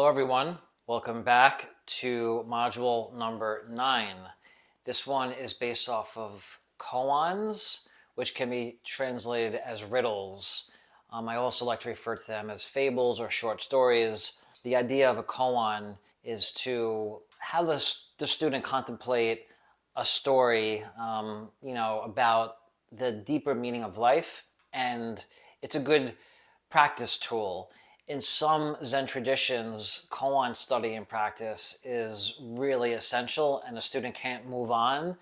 everyone. Welcome back to module number 9. This one is based off of koans, which can be translated as riddles. I also like to refer to them as fables or short stories. The idea of a koan is to have the student contemplate a story, about the deeper meaning of life, and it's a good practice tool. In some Zen traditions, koan study and practice is really essential, and a student can't move on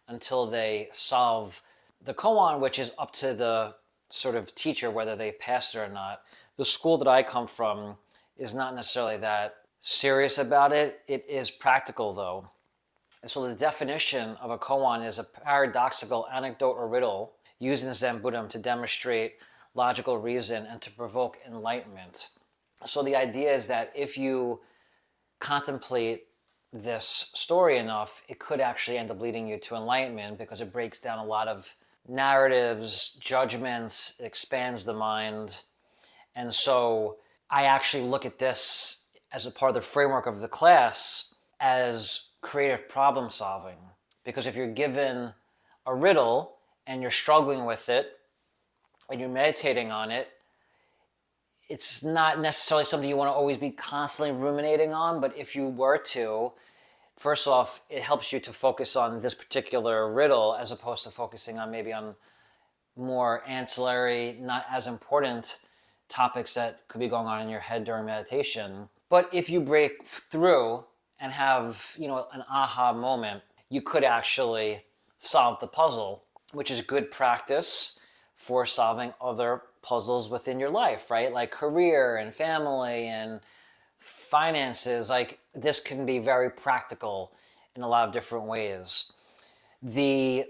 until they solve the koan, which is up to the sort of teacher whether they pass it or not. The school that I come from is not necessarily that serious about it. It is practical, though. And so the definition of a koan is a paradoxical anecdote or riddle used in Zen Buddhism to demonstrate logical reason and to provoke enlightenment. So the idea is that if you contemplate this story enough, it could actually end up leading you to enlightenment because it breaks down a lot of narratives, judgments, it expands the mind. And so I actually look at this as a part of the framework of the class as creative problem solving. Because if you're given a riddle and you're struggling with it and you're meditating on it, it's not necessarily something you want to always be constantly ruminating on, but if you were to, first off, it helps you to focus on this particular riddle as opposed to focusing on maybe on more ancillary, not as important topics that could be going on in your head during meditation. But if you break through and have, an aha moment, you could actually solve the puzzle, which is good practice for solving other puzzles within your life, right? Like career and family and finances. Like this can be very practical in a lot of different ways. The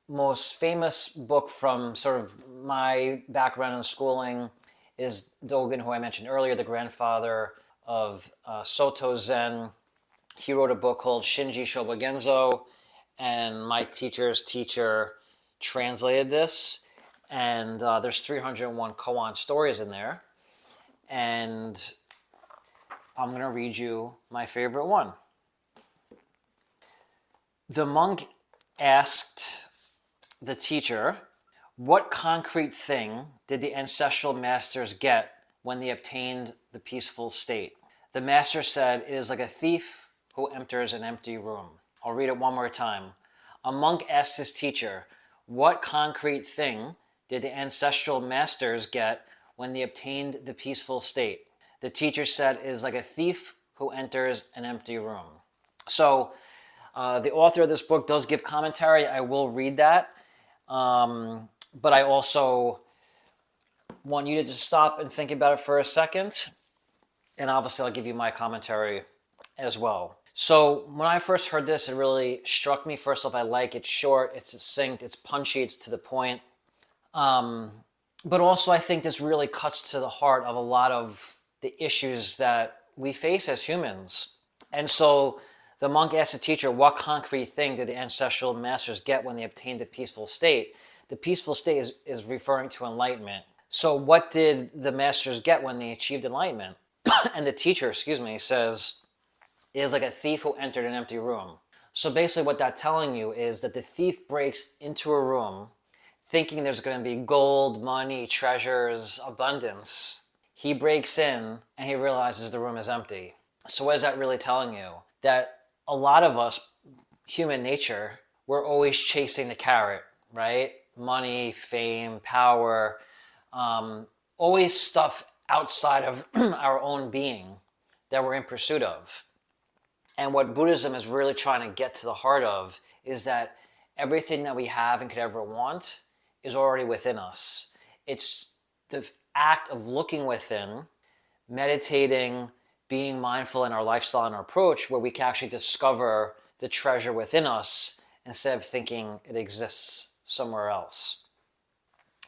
most famous book from sort of my background in schooling is Dogen, who I mentioned earlier, the grandfather of Soto Zen. He wrote a book called Shinji Shobogenzo, and my teacher's teacher translated this. And there's 301 koan stories in there. And I'm going to read you my favorite one. The monk asked the teacher, "What concrete thing did the ancestral masters get when they obtained the peaceful state?" The master said, "It is like a thief who enters an empty room." I'll read it one more time. A monk asked his teacher, "What concrete thing did the ancestral masters get when they obtained the peaceful state?" The teacher said, "It is like a thief who enters an empty room." So the author of this book does give commentary. I will read that. But I also want you to just stop and think about it for a second. And obviously I'll give you my commentary as well. So when I first heard this, it really struck me. First off, I like it's short, it's succinct, it's punchy, it's to the point. But also I think this really cuts to the heart of a lot of the issues that we face as humans. And so the monk asked the teacher, what concrete thing did the ancestral masters get when they obtained the peaceful state? The peaceful state is referring to enlightenment. So what did the masters get when they achieved enlightenment? And the teacher, says, "It is like a thief who entered an empty room." So basically what that's telling you is that the thief breaks into a room thinking there's going to be gold, money, treasures, abundance. He breaks in and he realizes the room is empty. So what is that really telling you? That a lot of us, human nature, we're always chasing the carrot, right? Money, fame, power, always stuff outside of our own being that we're in pursuit of. And what Buddhism is really trying to get to the heart of is that everything that we have and could ever want is already within us. It's the act of looking within, meditating, being mindful in our lifestyle and our approach, where we can actually discover the treasure within us instead of thinking it exists somewhere else.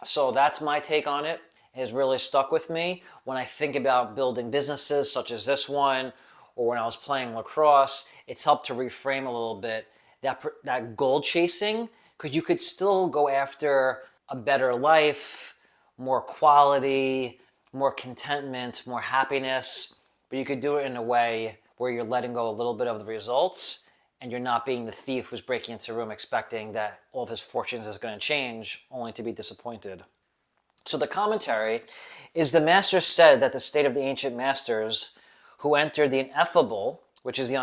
So that's my take on it. It has really stuck with me when I think about building businesses such as this one, or when I was playing lacrosse. It's helped to reframe a little bit that goal chasing, because you could still go after a better life, more quality, more contentment, more happiness, but you could do it in a way where you're letting go a little bit of the results and you're not being the thief who's breaking into a room expecting that all of his fortunes is going to change, only to be disappointed. So the commentary is the master said that the state of the ancient masters who entered the ineffable, which is the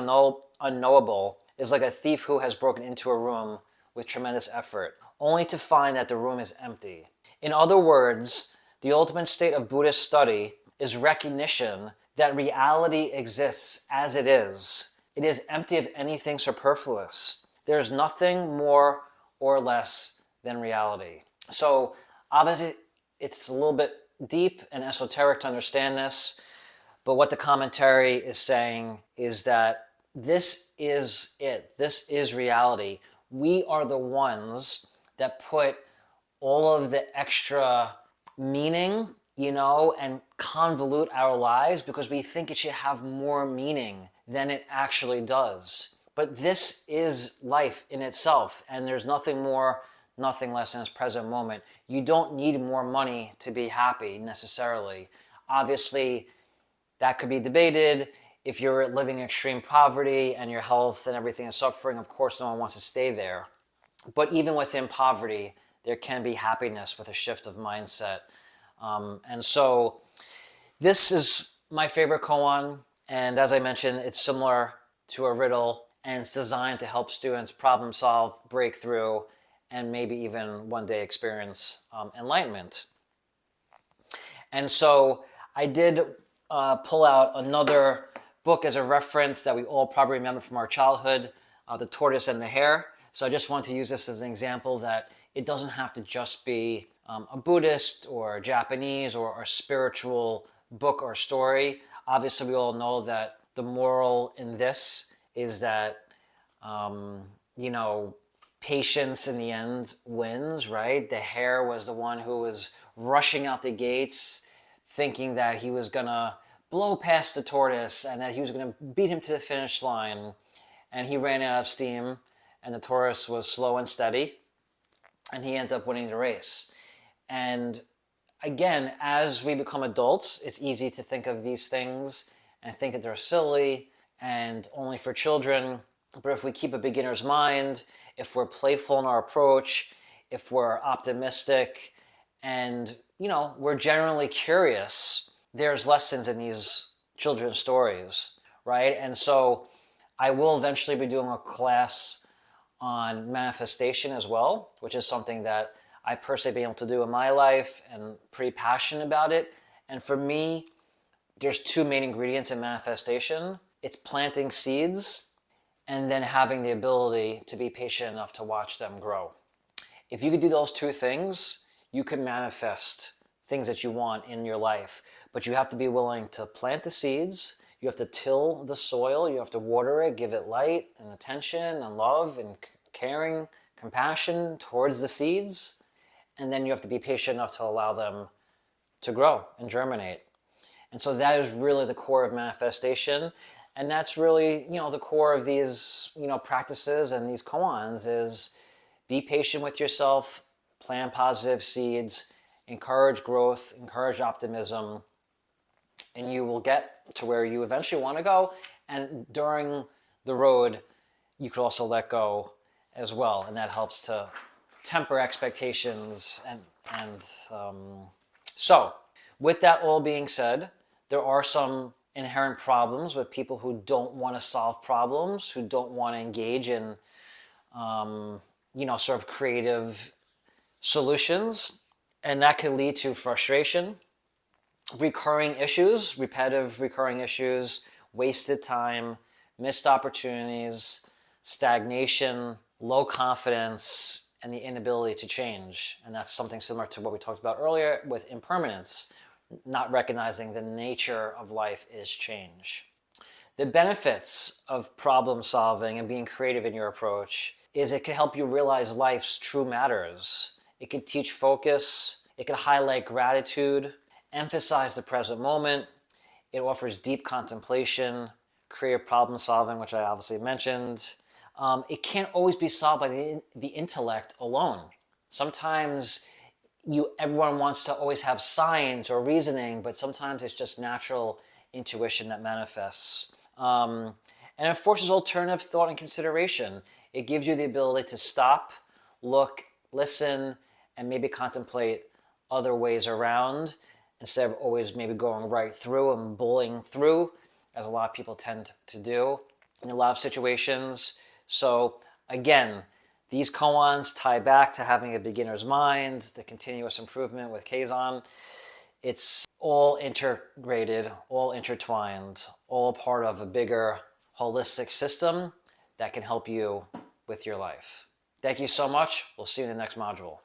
unknowable, is like a thief who has broken into a room with tremendous effort, only to find that the room is empty. In other words, the ultimate state of Buddhist study is recognition that reality exists as it is. It is empty of anything superfluous. There is nothing more or less than reality. So obviously it's a little bit deep and esoteric to understand this, but what the commentary is saying is that this is it. This is reality. We are the ones that put all of the extra meaning, and convolute our lives because we think it should have more meaning than it actually does. But this is life in itself, and there's nothing more, nothing less in its present moment. You don't need more money to be happy necessarily. Obviously, that could be debated. If you're living in extreme poverty and your health and everything is suffering, of course no one wants to stay there. But even within poverty, there can be happiness with a shift of mindset. And so this is my favorite koan. And as I mentioned, it's similar to a riddle, and it's designed to help students problem solve, break through, and maybe even one day experience enlightenment. And so I did pull out another book as a reference that we all probably remember from our childhood, The Tortoise and the Hare. So I just want to use this as an example that it doesn't have to just be a Buddhist or Japanese or a spiritual book or story. Obviously, we all know that the moral in this is that, patience in the end wins, right? The hare was the one who was rushing out the gates, thinking that he was going to blow past the tortoise and that he was going to beat him to the finish line. And he ran out of steam, and the tortoise was slow and steady, and he ended up winning the race. And again, as we become adults, it's easy to think of these things and think that they're silly and only for children. But if we keep a beginner's mind, if we're playful in our approach, if we're optimistic, and we're generally curious, there's lessons in these children's stories, right? And so I will eventually be doing a class on manifestation as well, which is something that I personally been able to do in my life and pretty passionate about it. And for me, there's two main ingredients in manifestation. It's planting seeds and then having the ability to be patient enough to watch them grow. If you could do those two things, you can manifest things that you want in your life. But you have to be willing to plant the seeds. You have to till the soil. You have to water it, give it light and attention and love and caring, compassion towards the seeds. And then you have to be patient enough to allow them to grow and germinate. And so that is really the core of manifestation. And that's really, the core of these, practices and these koans is be patient with yourself, plant positive seeds, encourage growth, encourage optimism, and you will get to where you eventually want to go. And during the road, you could also let go as well. And that helps to temper expectations. So with that all being said, there are some inherent problems with people who don't want to solve problems, who don't want to engage in, sort of creative solutions. And that can lead to frustration, repetitive recurring issues, wasted time, missed opportunities, stagnation, low confidence, and the inability to change. And that's something similar to what we talked about earlier with impermanence, not recognizing the nature of life is change. The benefits of problem solving and being creative in your approach is it can help you realize life's true matters. It can teach focus. It can highlight gratitude, emphasize the present moment. It offers deep contemplation, creative problem solving, which I obviously mentioned. It can't always be solved by the intellect alone. Sometimes everyone wants to always have science or reasoning, but sometimes it's just natural intuition that manifests. And it forces alternative thought and consideration. It gives you the ability to stop, look, listen, and maybe contemplate other ways around instead of always maybe going right through and bullying through, as a lot of people tend to do in a lot of situations. So again, these koans tie back to having a beginner's mind, the continuous improvement with Kazon. It's all integrated, all intertwined, all a part of a bigger holistic system that can help you with your life. Thank you so much. We'll see you in the next module.